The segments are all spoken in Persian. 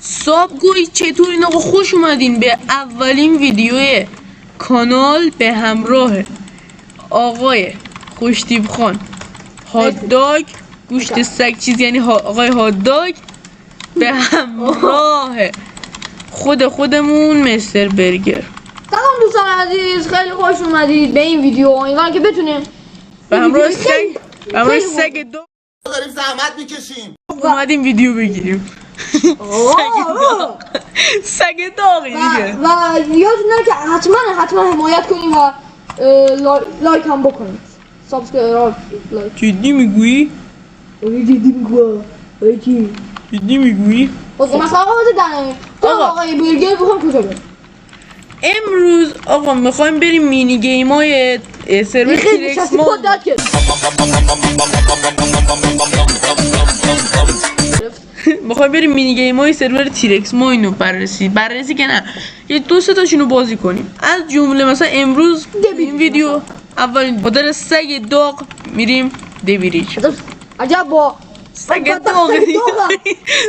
ساب گویید چطورین آقا؟ خوش اومدین به اولین ویدیو کانال به همراه آقای خوشتیپ خان هاتداگ گوشت سگ چیز، یعنی آقای هاتداگ به همراه خودمون مستر برگر. سلام دوستان عزیز، خیلی خوش اومدید به این ویدیو. امیدوارم که بتونیم به همراه سگ دو داریم زحمت میکشیم اومدیم ویدیو بگیریم. سگ داغی دیگه. و یادتونه که حتما حمایت کنیم و لایک هم بکنید. سابسکرایب لایک. جدی میگویی؟ جدی میگویی؟ مثلا آقا بده تو آقای برگر بخوام کجا بریم؟ امروز آقا میخوایم بریم مینی گیم های سرور تیرکس مود. میخوایم بریم مینی گیم های سرور تیرکس ما اینو بررسی که نه یه دو سه تاشونو بازی کنیم. از جمله مثلا امروز این ویدیو اولین مدل سگ داغ میریم دبیریج. عجب با سگ داغ دیگه.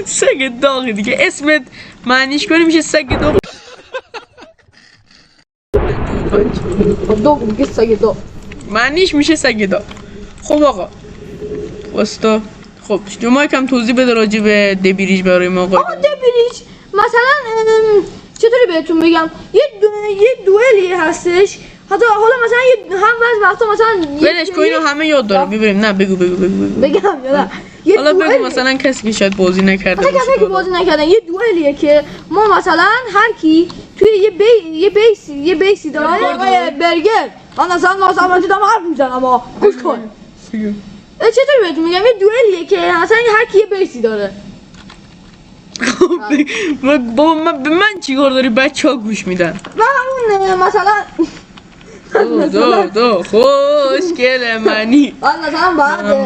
سگ داغ دیگه اسمت معنیش کنیم میشه سگ داغ. داغ میگه سگ داغ، معنیش میشه سگ داغ. خب آقا واستا خب شما یکم توضیح بده راجع به دبیریج برای ما. آقا دبیریج مثلا چطوری بهتون بگم، یه دوئلی هستش. حالا مثلا هم بعضی وقتا مثلا ولش کن اینو همه یاد دارم ببریم. نه بگو بگم یا نه. حالا بگو مثلا کسی که شاید بازی نکرده باشه. کسی که بازی نکردن یه دوئلیه که ما مثلا هر کی توی یه بیسی داره. آقای برگر من مثلا ناسامتی دارم حرف میزنم اما گوش کن. چطوری بهتون میگم، یه دوئلیه که مثلا هر کی یه بیسی داره. بابا به من چیکار داری؟ بچه‌ها گوش میدن. و همون مثلا دو خوشگل منی. مثلا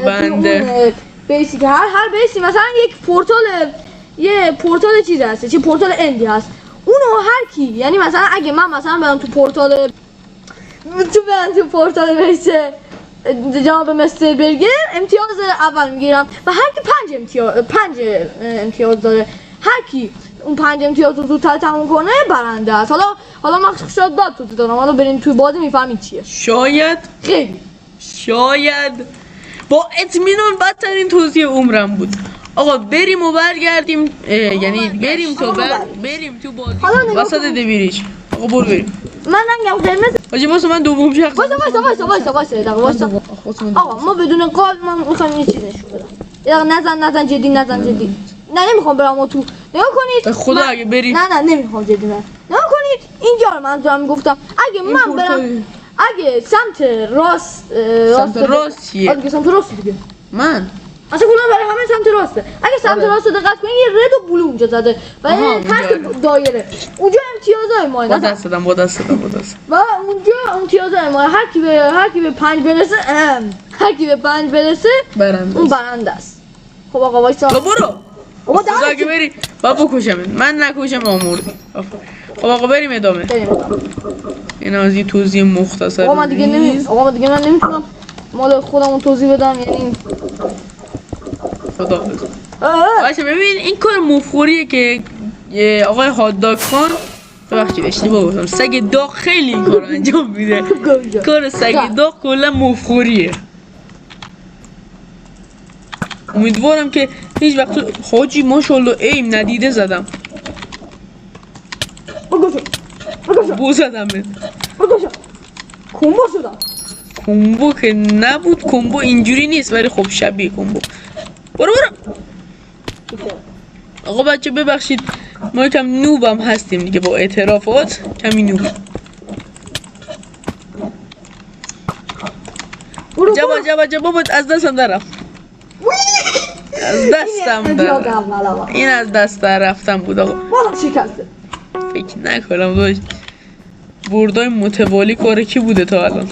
بعد بیسی که هر بیسی مثلا یه پورتال چیز هست، چه پورتال اندی هست. اونو هر کی، یعنی مثلا اگه من مثلا برم تو پورتال بیسه جناب مستر برگر امتیاز اول میگیرم و هر کی 5 امتیاز داره، هر کی اون 5 امتیاز رو زودتر تموم کنه برنده است. حالا من شاید داد تو دارم، حالا بریم توی بازی میفهمید چیه. شاید با اطمینان بدترین توضیح عمرم بود. آقا بریم و برگردیم، یعنی بریم تو بازی وسط دبیریج. آقا برو بریم. من نمیگم قرمز آجی واسه من دوم شخص. واسه آقا ما بدون قال ما میخوایم یه چیز نشون بدم. یا نزن جدی نه نمیخوام برم و تو نگاه کنید. خدا اگه بریم نه نمیخوام جدی نگاه کنید. اینجا رو من دارم میگفتم اگه من برم اگه سمت راست چیه؟ آگه سمت راست دیگه من اصلا کلا برای همه سمت راسته. اگه سمت راست دقت کنید یه رد و بلو اونجا زده و تحت دایره اونجا امتیازای ما با دست دادم و اونجا امتیازای ما هر کی به 5 برسه اون برنده است. خب آقا وایسا برو. خدا اگه بری بابا بکشم من نکشم آمردی. خب آقا بریم ادامه. این از این توضیح مختصر. آقا من دیگه نمیتونم مال خودمون توضیح بدم، یعنی خدا باشه. ببین این کار مفخوریه که آقای هاتداگ خان، ببخشید اشتباه گفتم، سگ داغ خیلی این کارو انجام میده. کار سگ داغ کلا مفخوریه. امیدوارم که هیچ وقت حاجی ماشاءالله ایم ندیده زدم. بو زدم کمبو شدم. کمبو که نبود، کمبو اینجوری نیست ولی خب شبیه کمبو. برو آقا بچه ببخشید ما کم نوبم هستیم دیگه، با اعترافات کمی نوب. جبا از دستم در رفت. این از دست در رفتم بود آقا. فکر نکنم داشت بردای متوالی کار کی بوده تا الان.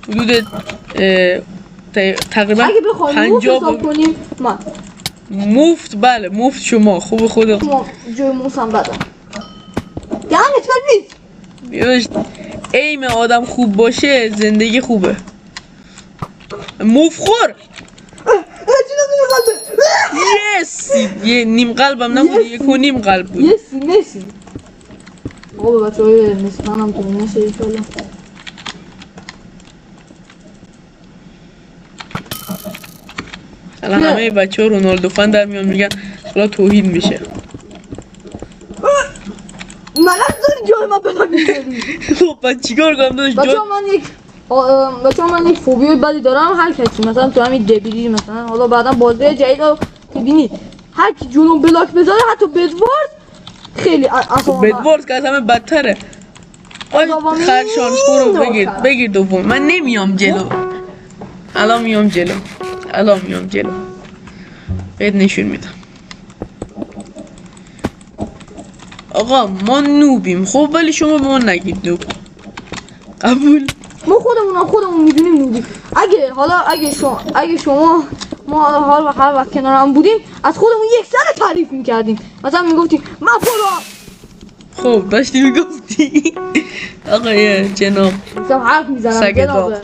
حدود تقریبا 50 کنیم ما مفت. بله مفت شما خوب خود جوی موسم بدم یعنی نیست. ایم آدم خوب باشه زندگی خوبه. مفخور یه نیم قلبم نبود، یک و نیم قلب بود. مسی آقا به بچه های مسی منم تو نشه ایشالله. الان همه بچه ها رونالدو فن در میان میگن حالا توهین میشه. من از داری جای من بلا میگردی. خب من چیکار کنم داشت بچه ها من یک فوبیای بدی دارم. هر کسی مثلا تو همین دبیری مثلا حالا بعدا بازی جدید رو ببینید هر کی جلو بلاک بذاره حتی بدوارد خیلی اصلا بدوارد که از همه بدتره. آی خرشانش برو بگیر دوم. من نمیام جلو. الان میام جلو بهت نشون میدم. آقا ما نوبیم خب، ولی شما به ما نگید نوب. قبول؟ ما خودمون میدونیم نوبی. اگه شما ما هر وقت کنار هم بودیم از خودمون یک سر تعریف میکردیم. مثلا میگفتیم من فلان. خب داشتی میگفتی آقای جناب مثلا حرف میزنم سگ جنابه. داغ.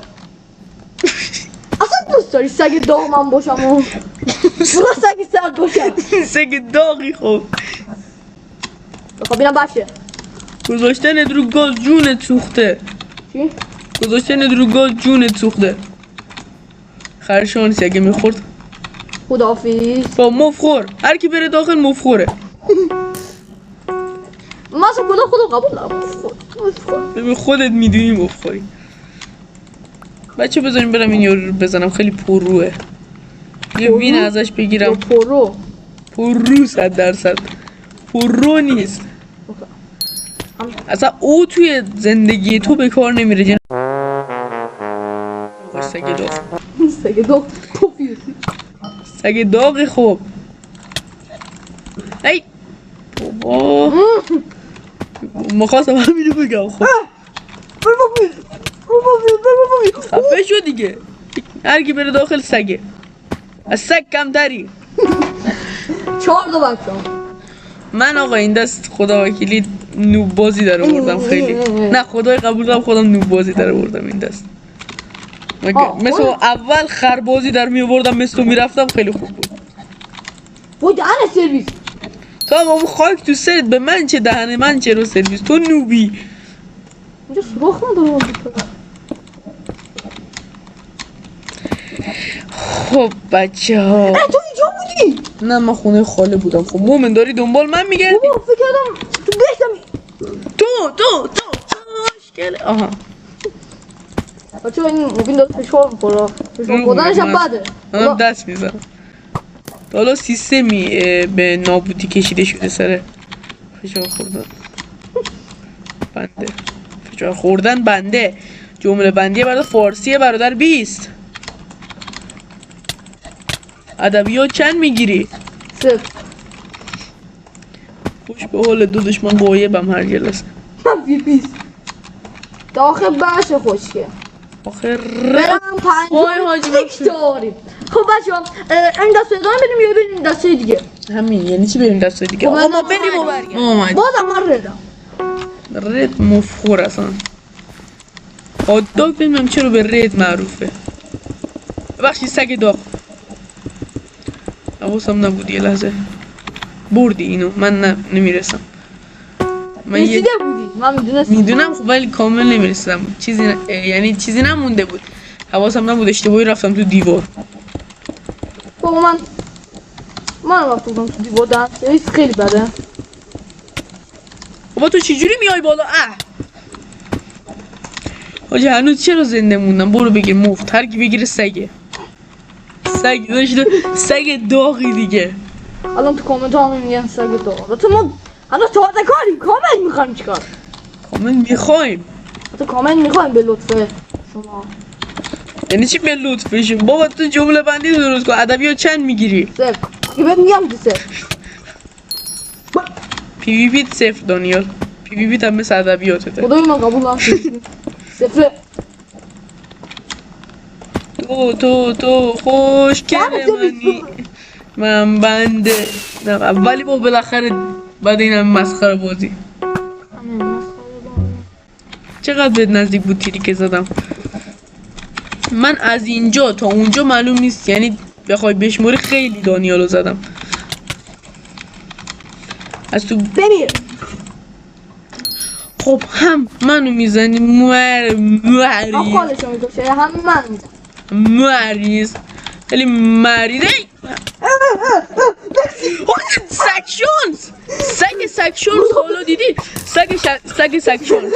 اصلا دوست داری سگ داغ من باشم و برو سگ سرد باشم. سگ داغی. خب خب اینم باشه. گذاشتن رو گاز جونت سوخته. چی؟ گذاشتن رو گاز جونت سوخته. خرشان سگه میخورد. خداحافظ. با مفخور هر کی بره داخل مفخوره. من اصلا خودم قبول دارم. ببین خودت میدونی مفخوری. بچه بذاریم برم این یارو رو بزنم، خیلی پر روه. یه وین ازش بگیرم. پرو 100% پررو نیست. اصلا او توی زندگی تو به کار نمیره. سگ داغ. سگ داغ پوفیوز. سگ داغ. خوب ای بابا مخواستم همینو بگم. خب خفه شو دیگه. هر کی بره داخل سگه. از سگ کمتری. 4 تا بچه. من آقا این دست خدا وکیلی نوب بازی در آوردم خیلی. نه خدای قبول دارم خودم نوب بازی در آوردم این دست. مثل اول خر بازی در می آوردم مثل تو میرفتم خیلی خوب بود. وای دهن سرویس. تو هم خاک تو سرت. به من چه دهن من چه رو سرویس. تو نوبی. اینجا سراخ ندارم. خب بچه ها تو اینجا بودی؟ نه من خونه خاله بودم. خب مومن داری دنبال من میگردی؟ بابا فکر کردم تو بهتم. تو مشکل. آها بچه این موبین داره فشار میخوره. فشار خوردنش هم بده. منم دست میزنم. حالا سیستمی به نابودی کشیده شده سر فشار خوردن. بنده فشار خوردن بنده. جمله بندی برای فارسی برادر 20. ادبیات چند میگیری؟ 0. خوش به حال دو دشمن غایبم هر جلسه. من 20. داخل باشه خوشگه. آخه برم وای حاجی پنج داریم. خب بچه ها این دسته ادامه بدیم یا بریم دسته دیگه؟ همین یعنی چی بریم دسته دیگه؟ آقا ما بریم و برگردیم. بازم من ردم. رد مفخور اصلا. هات داگ ببینم چرا به رد معروفه. ببخشید سگ داغ. حواسم نبود یه لحظه. بردی اینو من نمیرسم. من رسیده بودی من میدونم خب ولی کامل نمیرسم. یعنی چیزی نمونده بود. حواسم نبود اشتباهی رفتم تو دیوار. بابا من رفتم تو دیوار دست خیلی بده. بابا تو چجوری میای بالا؟ حاجی هنوز چرا زنده موندم؟ برو بگیر مفت. هر کی بگیره سگه. سگ داشته سگ داغی دیگه. الان تو کامنت ها میگن سگ داغ. تو ما هنوز تازه کاریم. کامنت میخوایم چیکار؟ کامنت میخوایم. تو کامنت میخوایم به لطف شما. یعنی چی به لطفش؟ بابا تو جمله بندی درست کن. ادبیات چند میگیری؟ 0. که بهت میگم که 0. پی وی پیت 0 دانیال. پی وی پیت هم مثل ادبیاتته. خدای من قبول نشد. 0. تو خوشگل منی. من بنده. ولی با بالاخره بعد این هم مسخره بازی. چقدر بهت نزدیک بود تیری که زدم. من از اینجا تا اونجا معلوم نیست، یعنی بخوای بشموری خیلی دانیالو زدم. از تو بمیر. خب هم منو میزنی من مریض خودشو میکشه هم من میزنم. مریض خیلی مریضه سکشنز سگ سکشنز حالا دیدی سگ سکشنز سگ سکشنز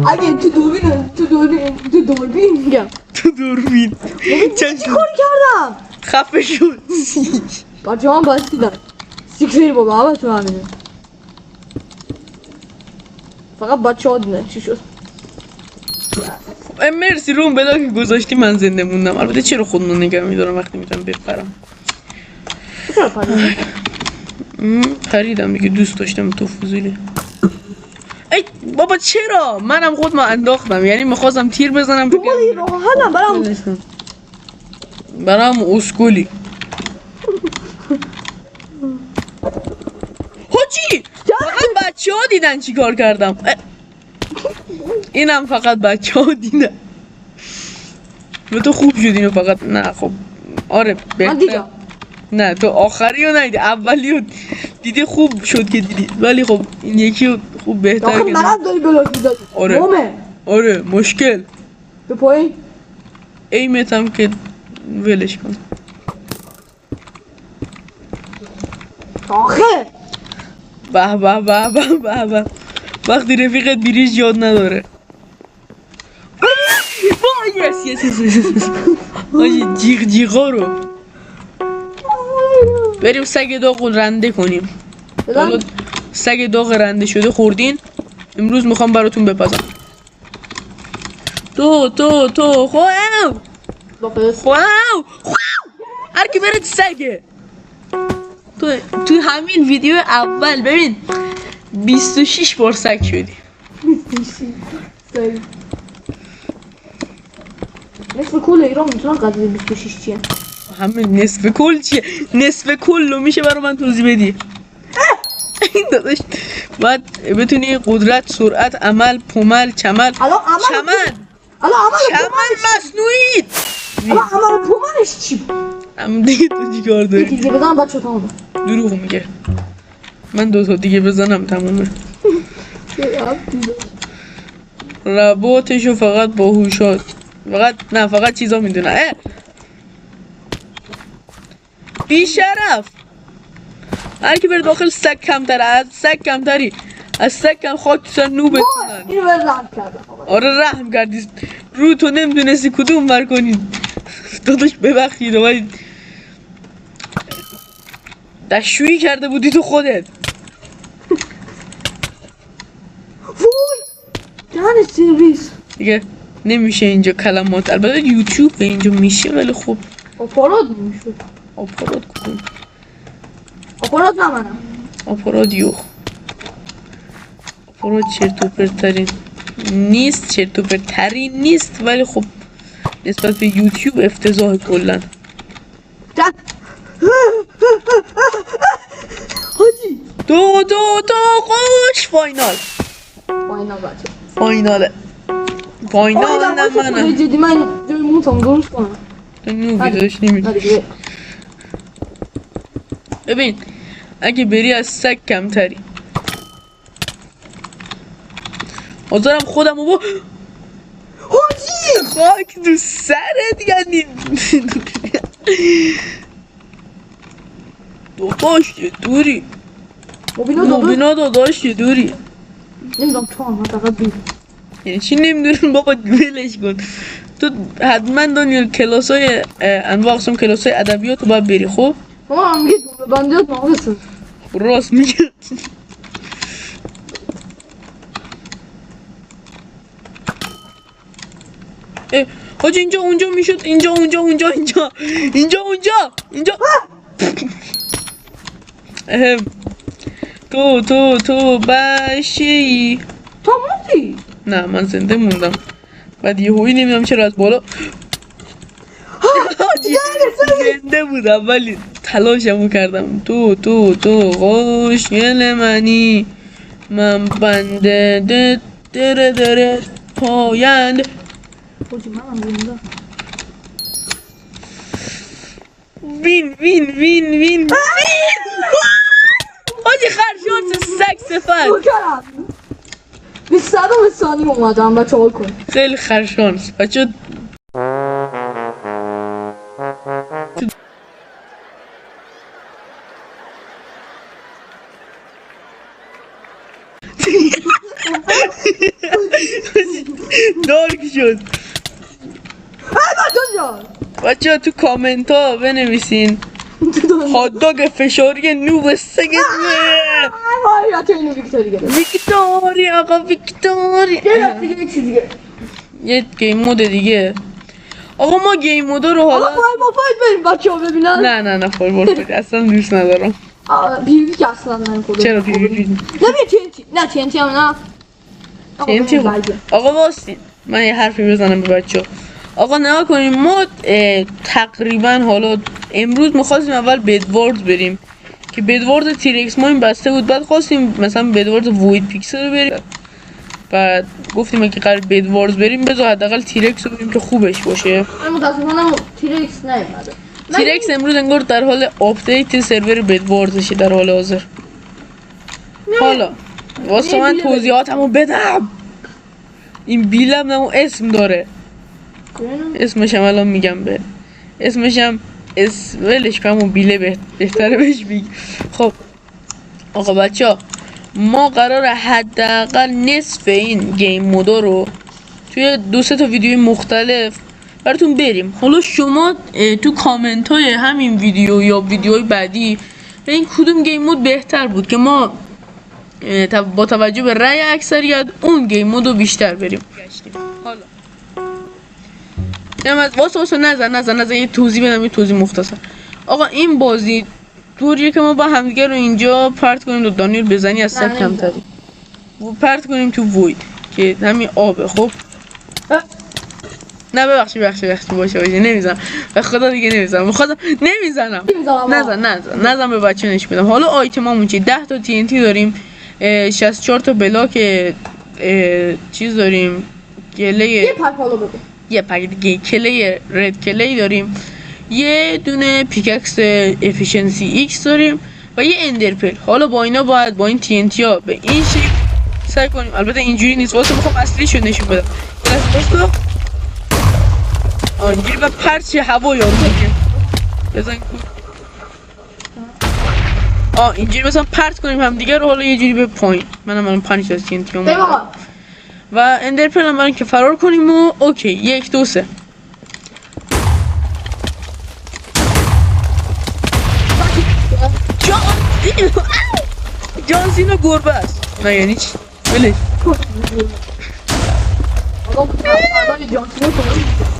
اگه تو دوربین میگم تو دوربین چی کاری کردم؟ خفه شد بچه هم بستیدن سیکفیر بابا همه تو همینه فقط بچه ها دیدن چی شد مرسی روم بدا که گذاشتی من زنده موندم. البته چرا خودمون نگه میدارم وقتی میتونم بپرم چرا پریدی؟ پریدم دیگه دوست داشتم تو فضولی. ای بابا چرا منم خودم انداختم یعنی میخواستم تیر بزنم دوباره راحتم برام اسکولی حاجی فقط بچه ها دیدن چی کار کردم. اینم فقط بچه ها دیدن و تو خوب شد اینو فقط نه خب آره من دیدم نه تو آخری رو ندیدی اولی رو دیدی خوب شد که دیدی ولی خب این یکی رو خوب بهتر آخه که منم داری بلاک میدادی آره. مومه آره مشکل به پایین ایمتم که ولش کن آخه به به به به به به وقتی رفیقت بیریش یاد نداره یس آجی جیغ جیغا رو بریم سگ داغ رو رنده کنیم. حالا سگ داغ رنده شده خوردین امروز میخوام براتون بپزم. تو خواو هر کی بره سگه تو همین ویدیو اول ببین 26 بار سگ شدی. نصف کل ایران میتونن قضیه 26 چیه همین نصف کل چیه نصف کل رو میشه برای من توضیح بدی. این داداش باید بتونی قدرت سرعت عمل پمل چمل چمن مصنوعی الان عمل پومنش چی بود؟ هم دیگه تو چیکار داری؟ دیگه بزنم بچه تمامه دروغ میگه من 2 تا دیگه بزنم تمومه. رباطشو فقط باهوشات فقط چیزا میدونه. بی شرف هر کی بره داخل سگ کمتره از سگ کمتری از سگ کم خاک تو سر نو بتونن. اینو به رحم کردم آره رحم کردی رو تو نمیدونستی کدوم ور کنی داداش ببخشید ولی دشویی کرده بودی تو خودت. وای دهن سرویس دیگه نمیشه اینجا کلمات البته یوتیوب اینجا میشه ولی خب آپارات نمیشد آپارات کدوم آپارات نمانم آپارات چرت و پرترین نیست ولی خب نسبت به یوتیوب افتضاح کلا. حاجی دو خوش فاینال نه منم جدی من جای موتم درست کنم تو نوبی داشت نمیدونی. ببین اگه بری از سگ کمتری حاضرم خودم رو حاجی خاک تو سرت یعنی داداش یه دوری مبینا داداش یه دوری نمیدونم تو هم فقط بید یعنی چی نمیدونم بابا ولش کن تو حتما دانیل کلاسای انواع اقسام کلاسای ادبیات رو باید بری. خب ماما هم میگه بندیات ناقصه راست میگه. حاجی اینجا اونجا میشد اینجا تو باشی تو موندی نه من زنده موندم بعد یه هوی نمیدونم چرا از بالا زنده بودم ولی تلاشمو کردم. تو خوشگل منی من بنده دره پاینده. حاجی من هم زنده وین وین وین وین آجی خرشانس سگ صفت نوکرم 20 ثانیه اومدم بچه ها کن خیلی خرشانس بچه دارک شد بچه ها تو کامنت ها بنویسین هاتداگ فشاری نوب سگه یا تو اینو ویکتوری گرفت ویکتوری آقا ویکتوری دیگه چیز دیگه یه گیم مود دیگه آقا ما گیم مودا رو حالا فایل با فایل بریم بچه ها ببینن نه فایل اصلا دوست ندارم پیوی که اصلا من خودم چرا پیوی نه TNT هم نه TNT آقا واسین من یه حرفی بزنم به بچه ها آقا نها کنیم ما تقریبا حالا امروز میخواستیم اول بدوارد بریم که بدوارد تیرکس ما این بسته بود بعد خواستیم مثلا بدوارد وید پیکسل رو بریم بعد گفتیم اگه قرار بدوارد بریم بذار حداقل تیرکس رو بریم که خوبش باشه متاسفانه تیرکس نیومده تیرکس امروز انگار در حال آپدیت سرور بدواردشه در حال حاضر حالا واسه من توضیحاتمو بدم این بیلم نمو اسم داره اسمش هم الان میگم به اسمش هم ولش کنم و بیله بهتره بهش بگی خب آقا بچه ها ما قراره حداقل نصف این گیم مودا رو توی 2-3 تا ویدیوی مختلف براتون بریم حالا شما تو کامنت های همین ویدیو یا ویدیوهای بعدی به این کدوم گیم مود بهتر بود که ما با توجه به رأی اکثریت اون گیم مود رو بیشتر بریم حالا واسه نزن یه توضیح بدم یه توضیح مختصر آقا این بازی طوریه که ما با همدیگه رو اینجا پرت کنیم دو دانیل بزنی از سگ کمتری و پرت کنیم تو وید که همین آبه خب نه ببخشید باشه نمیزنم به خدا دیگه نمیزنم نزن به بچه نش بدم حالا آیتمامون چیه 10 تا TNT داریم 64 تا بلاک چیز داریم یه پک دیگه کلی رد کلی داریم یه دونه پیککس افیشنسی ایکس داریم و یه اندرپل حالا با اینا باید با این TNT ها به این شکل سعی کنیم البته اینجوری نیست واسه میخوام اصلیشو نشون بدم اینجوری با پرچ هوا یارو میگه بزن اینجوری مثلا پرت کنیم هم دیگه رو حالا یه جوری به پایین منم الان 5 تا TNT و اندرپل هم برای که فرار کنیم و اوکی 1 2 3 جان سینا گربه است نه یعنی چی؟ بله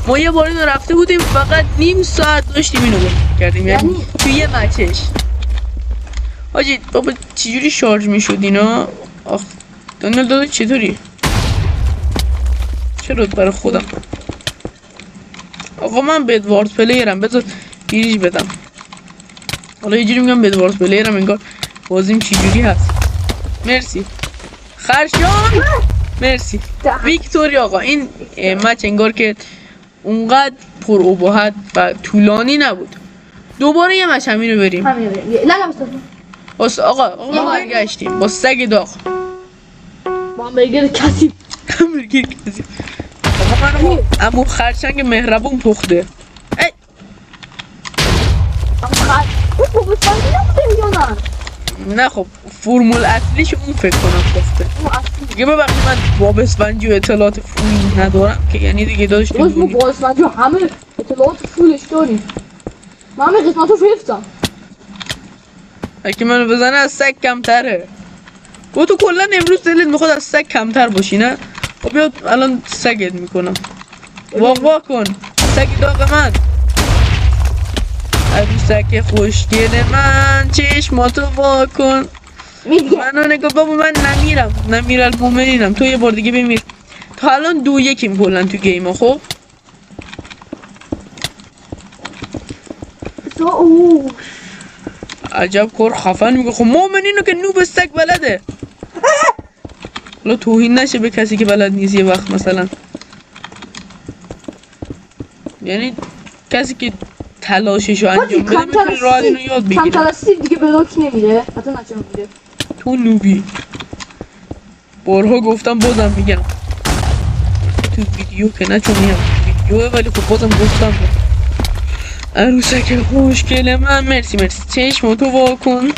ما یه بار اینو رفته بودیم فقط نیم ساعت داشتیم اینو کردیم یعنی توی یه مچش حاجی بابا چجوری شارژ میشد اینا آخ دانیل داده چطوری؟ چرا برای خودم آقا من بدوارد پلیرم بذار گیریش بدم حالا یه جوری میگم بدوارد پلیرم انگار بازیم چجوری هست مرسی خرشان مرسی ویکتوری آقا این مچ انگار که اونقدر پر ابهت و طولانی نبود دوباره یه مچ همین رو بریم نه آقا ما برگشتیم با سگ داغ با همبرگر کسی آقا من امو خرچنگ مهربون پخته نه خب فرمول اصلیش اون فکر کنم پخته دیگه ببخشید من بابسفنجی و اطلاعات فول ندارم که یعنی دیگه داداش ما بابسفنجی همه اطلاعات فولش داریم من همه قسمتاش حفظم اگه منو بزنه از سگ کمتره و تو کلا امروز دلت میخواد از سگ کمتر باشی نه خب بیاد الان سگت میکنم وا کن سگ داغ من عروسک خوشگل من چشماتو وا کن منو نگاه بابا من نمیرم المومنینم تو یه بار دیگه بمیر تا الان 2-1 کلن تو گیم ها خب عجب کار خفن میگه خب مومنینو که نوب سگ بلده حالا توهین نشه به کسی که بلد نیست یه وقت مثلا یعنی کسی که تلاششو حاجی انجام بده میتونی راحت اینو یاد کم بگیری. تلاشی دیگه بلاک نمیره حتی نچه میره. تو نوبی بارها گفتم بازم میگم تو ویدیو که نه چون میگم ویدیوه ولی خب بازم گفتم عروسک خوشگل من مرسی چشماتو واکن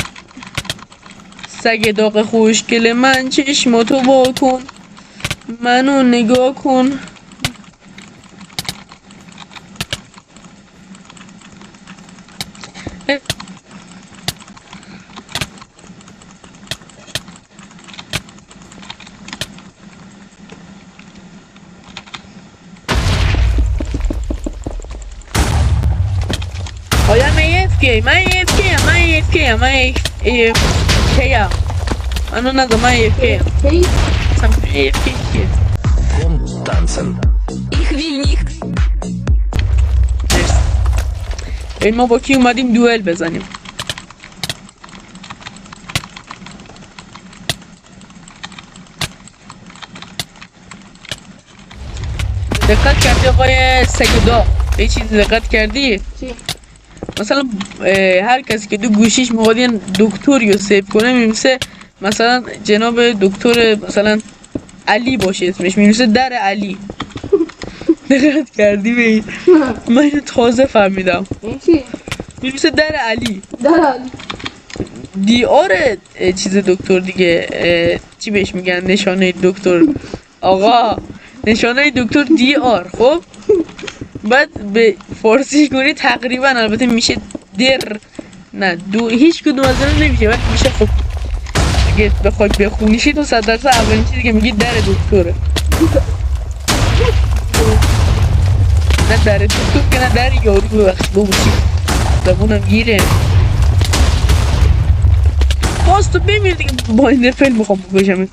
سگ داغ خوشگل من چشماتو واکن منو نگاه کن آیا من منو نگاه من AFK هی Tanzen. این ما با کی اومدیم دوئل بزنیم. دقت کردی آقای سگدا به چیزی دقت کردی؟ چی؟ مثلا هر کسی که دو گوشیش میخواد دکتری رو سیو کنه میمیسه مثلا جناب دکتر مثلا علی باشه اسمش میمیسه در علی. دقت کردی به این؟ من اینو تازه فهمیدم این چی؟ میمیسه در علی درال دی آر چیز دکتر دیگه چی بهش میگن نشانه دکتر آقا نشانه دکتر دی آر خب بعد به فارسی کنی تقریبا البته میشه در نه دو هیچ کدوم از اینا نمیشه ولی میشه خب اگه بخوای بخونیشی تو 100% اولین چیزی که میگی در دکتره نه در دکتر که نه در یارو ببخشید بابا چی زبونم گیره باز تو بمیر دیگه با این فیلم میخوام بکشم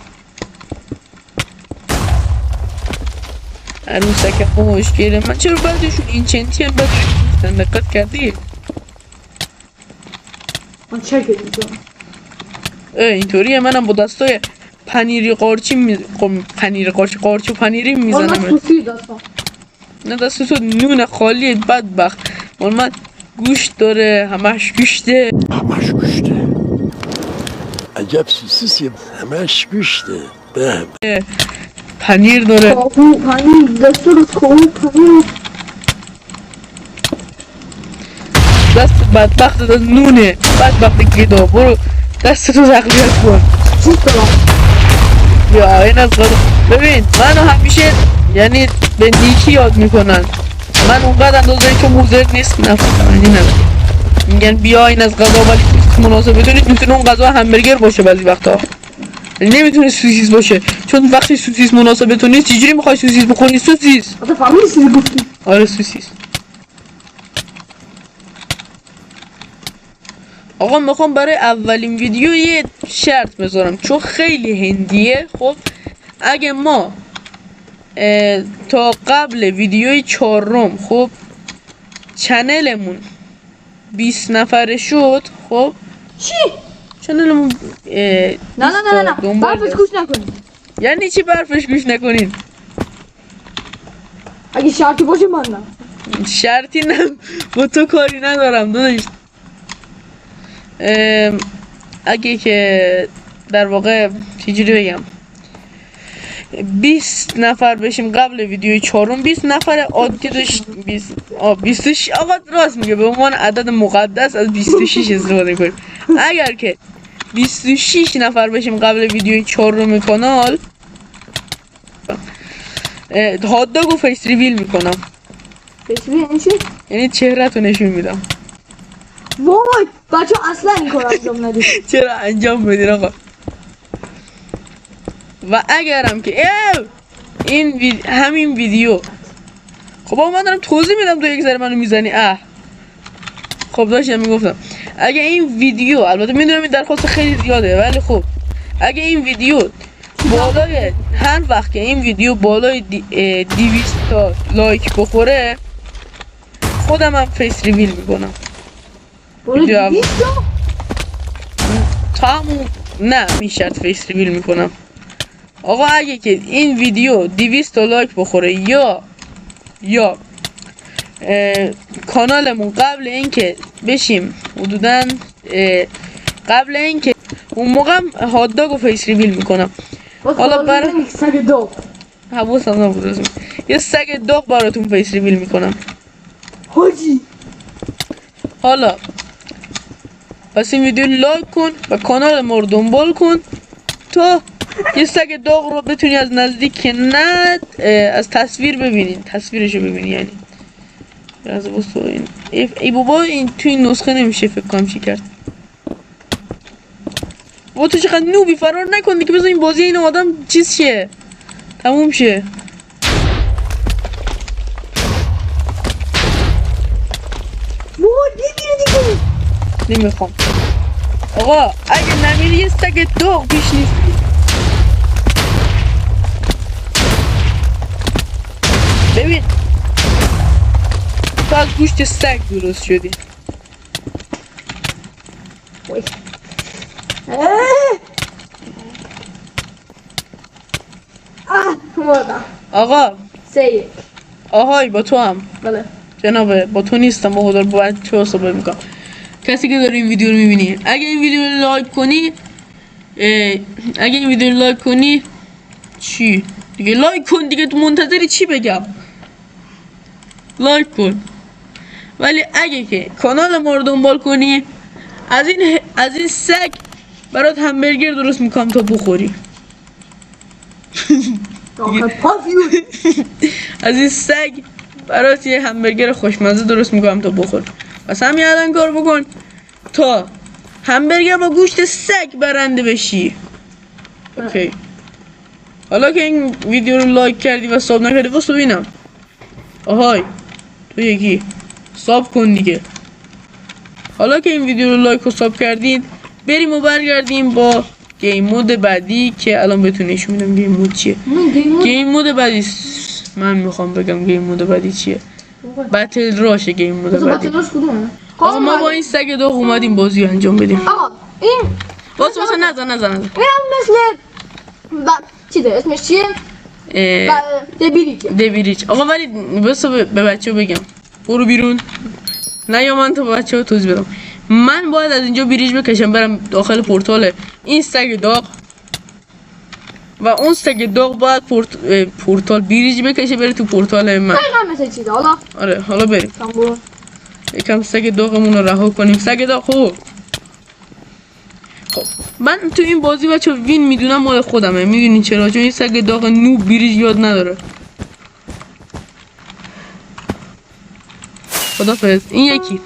عروسک خوشگله من چرا بعدشون این چنتی هم بعدشون دقت کردی؟ من چک دیدم اینطوریه منم با دستای پنیری قارچی پنیر قارچ و پنیری من میزنم سوسی دستم نه دست تو نون خالی بدبخت من گوشت داره همش گوشته همش گوشته. عجب سوسیسی همش گوشته. به پنیر داره کاهو پنیر دستور کاهو پنیر دست بدبخت داد نونه بدبخت گدا برو دست تو تقویت کن چیز دارم یا این از غدا ببین منو همیشه یعنی به نیکی یاد میکنن من اونقدر اندازه که موزر نیست نفهمنی میگن بیا این از غذا ولی سوسیس مناسب بتونید میتونه اون غذا همبرگر باشه بعضی وقتا نمیتونه سوسیس باشه چون وقتی سوسیس مناسب تو نیست چجوری میخوای سوسیس بخوری سوسیس حتی فهمیدی چیزی گفتی آره سوسیس آقا میخوام برای اولین ویدیو یه شرط بذارم چون خیلی هندیه خب اگه ما تا قبل ویدیوی 4 خب چنلمون 20 نفره شد خب چی؟ چنلمون نه برفش گوش نکنی یعنی چی برفش گوش نکنین اگه شرطی باشه من نه شرطی نه با تو کاری ندارم داداش اگه که در واقع چجوری بگم 20 نفر بشیم قبل ویدیوی 4 20 نفر عادی داشت 26 آقا راست میگه به عنوان عدد مقدس از 26 استفاده کنیم اگر که 26 نفر بشیم قبل ویدیوی 4 کانال هات داگ و فیس ریویل میکنم فیس ریویل یعنی چی؟ یعنی چهره‌تو نشون میدم وای بچه اصلا این کار انجام ندید چرا انجام بدین آقا و اگرم که همین ویدیو خب من دارم توضیح میدم تو یک ذره منو میزنی خب داشتم میگفتم اگه این ویدیو البته میدونم این درخواست خیلی زیاده ولی خب اگه این ویدیو بالای هر وقت که این ویدیو بالای 200 تا لایک بخوره خودم هم فیس ریویل میکنم برای 200 تا؟ همون نه میشرد فیس ریویل میکنم آقا اگه که این ویدیو 200 تا لایک بخوره یا کانالمون قبل اینکه بشیم حدوداً قبل اینکه اون موقع هات داگ رو فیس ریویل میکنم. حالا برای سگ دو حواسم نبود یه سگ داغ براتون فیس ریویل میکنم. حاجی حالا پس این ویدیو لایک کن و کانال ما رو دنبال کن تا یه سگ داغ رو بتونی از نزدیک که نه از تصویر ببینین، تصویرشو ببینی. یعنی از بسو این ای بابا این تو این نسخه نمیشه فکر کنم چی کرد. با تو چقدر نوبی فرار نکن دیگه، بذار این بازی این آدم چیز شه تموم شه. بابا بمیره دیگه. نمیخوام آقا، اگه نمیری یه سگ داغ پیش نیست. ببین تو از گوشت سگ درست شدی. مردم. آقا سه آهای با تو هم بله. جنابه، با تو نیستم با خدا، باید چه صحبت میکنم. کسی که داره این ویدیو رو میبینی، اگه این ویدیو رو لایک کنی اگه این ویدیو رو لایک کنی چی؟ دیگه لایک کن دیگه، تو منتظری چی بگم؟ لایک کن. ولی اگه که کانال ما رو دنبال کنی از این سگ برات همبرگر درست میکنم تا بخوری. از این سگ برات یه همبرگر خوشمزه درست میکنم تا بخور. پس همین الان کار بکن تا همبرگر با گوشت سگ برنده بشی. اوکی. حالا که این ویدیو رو لایک کردی و ساب نکردی واسه ببینم. آهای تو یکی ساب کن دیگه. حالا که این ویدیو رو لایک و ساب کردید بریم و برگردیم با گیم مود بعدی که الان بهتون نشون میدم گیم مود چیه. گیم مود بعدی من میخوام بگم گیم مود بعدی چیه. بتل راش گیم مود بعدی. آقا ما با این سگ داغ اومدیم بازی انجام بدیم. آقا این واسه نزن این هم مثل چیزه اسمش چیه؟ دبیریج. آقا ولی بس به بچه بگم برو بیرون. نه یا من تو بچه ها توضیح بدم. من باید از اینجا بریج بکشم برم داخل پورتال این سگ داغ و اون سگ داغ باید پورتال بریج بکشه بره تو پورتال من. دقیقا مثل چیزه. حالا آره حالا بریم یکم سگ داغمون رو رها کنیم. سگ داغ خب من تو این بازی بچه وین میدونم مال خودمه. میدونین چرا؟ چون این سگ داغ نوب بریج یاد نداره. خدافظ. این یکی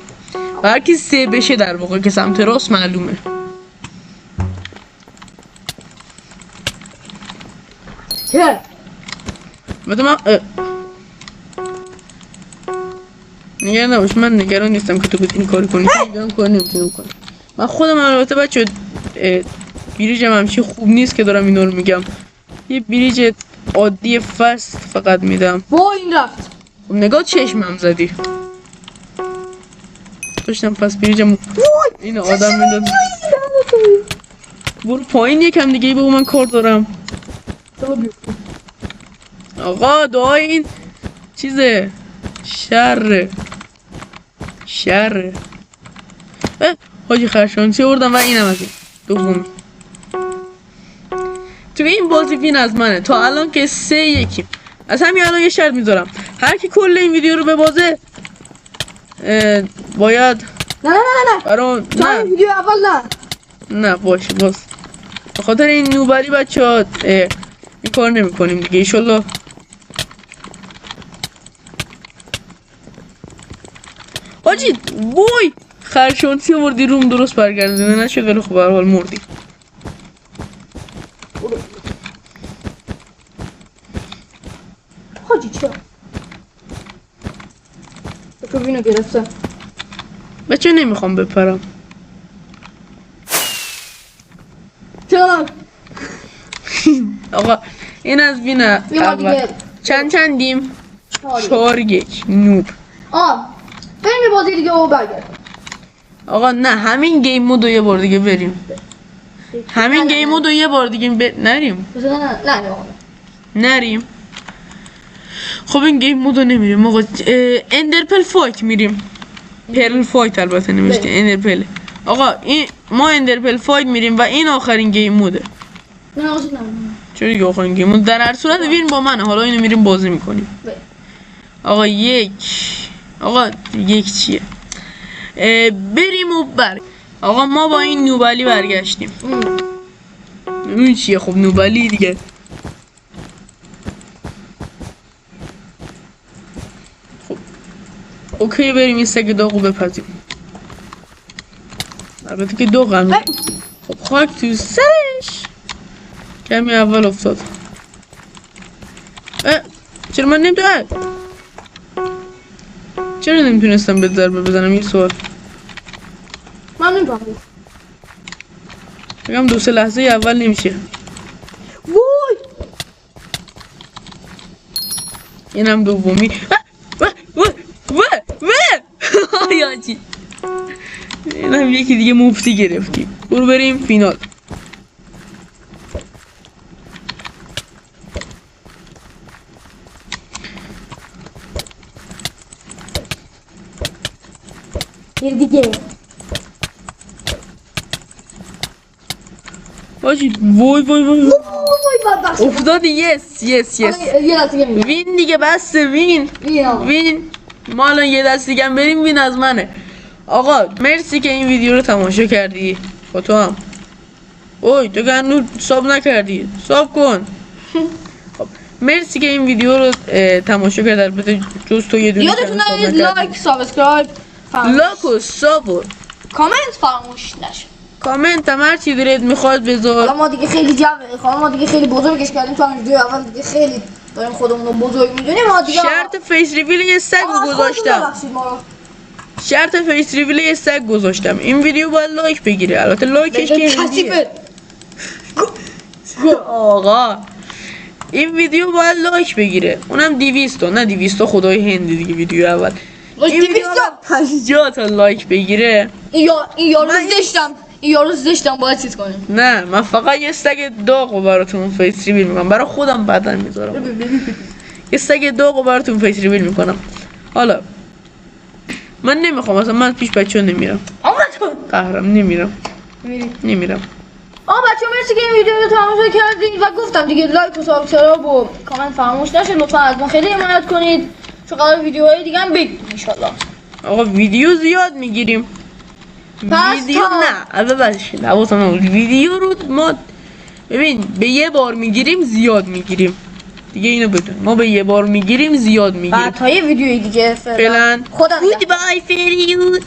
و هر کی سه بشه در واقع که سمت راست معلومه. چه؟ بده من نگران نباش، من نگران نیستم که تو این کاری کنی. نگران کار نمیتونم کنم. من خودم البته بچه بریجم همچین خوب نیست که دارم اینا رو میگم. یه بریج عادی فست فقط میدم. با این رفت. خب نگاه چشمم زدی. داشتم پس بریجم این آدم میداد. برو پایین یکم دیگه بگو من کار دارم. آقا دعای این چیزه شر حاجی خرشانسی آوردم و اینم از این دومی. تو این بازی وین از منه تا الان که 3-1. از همین الان یه شرط میذارم هر کی کل این ویدیو رو به بازه باید نه برام تو این ویدیو اول نه باشه باز به خاطر این نوبری بچه ها این کار نمی کنیم دیگه ایشالله. حاجی بوی خرشانسی آوردی روم درست برگردونه نشد ولی خب به هر حال مردی. حاجی چرا؟ تو وینو گرفته. بچه نمیخوام بپرم. چرا؟ آقا این از وین اول چندیم؟ 4-1 نوب. بریم یه بازی دیگه و برگرد. آقا نه همین گیم مودو یه بار دیگه بریم. همین گیم مودو یه بار دیگه نریم. نه نریم. خب این گیم مودو نمیریم آقا. اندرپل فایت میریم. پرل فایت البته نمیشه اندرپل. آقا این ما اندرپل فایت میریم و این آخرین گیم موده. نه آقا نه. چرا دیگه آخرین گیم مود؟ در هر صورت وین با منه. حالا اینو میریم بازی میکنیم. آقا آقا یک چیه؟ بریم و آقا ما با این نوبلی برگشتیم. این چیه؟ خب نوبلی دیگه. خب اوکی بریم این سگ داغو بپزیم. البته که داغم. خب خاک تو سرش. کمی اول افتاد. چرا من چرا نمیتونستم به ضربه بزنم؟ یه سوال. من نمی‌فهمم. بگم 2-3 لحظه اول نمیشه. وای اینم دومی. یاجی اینم یکی دیگه مفتی گرفتیم. برو بریم فینال. یه دیگه آجی وای وای بدبخت افتادی. یس یه دسته میگم وین دیگه. بسته وین. ما الان یه دست دیگه بریم وین از منه. آقا مرسی که این ویدیو رو تماشا کردی. با تو هم اوی تو هنوز ساب نکردی، ساب کن. خب مرسی که این ویدیو رو تماشا کردی. البته جز تو یه دونه یادتون نره لایک سابسکرایب لاک و ساب و کامنت فراموش نشه. کامنت هم هر چی دلت میخواد بذار. حالا ما دیگه خیلی ما دیگه خیلی بزرگش کردیم تو هم ویدیو اول دیگه خیلی داریم خودمون رو بزرگ میدونیم. ما دیگه شرط فیس ریویل یه سگ گذاشتم. شرط فیس ریویل یه سگ گذاشتم. این ویدیو باید لایک بگیره. البته لایکش که کثیفه. آقا این ویدیو باید لایک بگیره. اونم 200 تا، نه 200 تا خدای هندی دیگه. ویدیو اول این ویدیو 50 تا لایک بگیره. این یارو زشتم باید چیز کنیم. نه من فقط یه سگ داغو براتون فیس ریویل میکنم. برای خودم بدن میذارم. یه سگ داغو براتون فیس ریویل میکنم. حالا من نمیخوام اصلا. من پیش بچه ها نمیرم. قهرم نمیرم. بچه‌ها مرسی که این ویدیو رو تماشا کردید و گفتم دیگه لایک و سابسکرایب و کامنت فراموش نشه. لطفا از ما خیلی حمایت کنید چون قرار ویدیوهای دیگه هم بگیریم ان شاء الله. آقا ویدیو زیاد میگیریم. ویدیو نه ببخشید ویدیو رو ما ببین به یه بار میگیریم زیاد میگیریم دیگه. اینو بدون ما به یه بار میگیریم زیاد میگیریم. بعد تا یه ویدیوی دیگه فعلا خدا گود بای فری یو.